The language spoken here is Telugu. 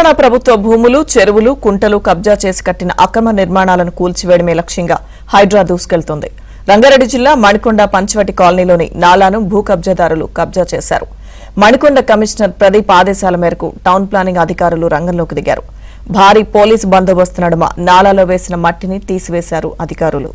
తెలంగాణ ప్రభుత్వ భూములు, చెరువులు, కుంటలు కబ్జా చేసి కట్టిన అక్రమ నిర్మాణాలను కూల్చివేయడమే లక్ష్యంగా హైడ్రా దూసుకెళ్తోంది. రంగారెడ్డి జిల్లా మణికొండ పంచవటి కాలనీలోని నాలాను భూ కబ్జాదారులు కబ్జా చేశారు. మణికొండ కమిషనర్ ప్రదీప్ ఆదేశాల మేరకు టౌన్ ప్లానింగ్ అధికారులు రంగంలోకి దిగారు. భారీ పోలీసు బందోబస్తు నడుమ నాలాలో వేసిన మట్టిని తీసివేశారు అధికారులు.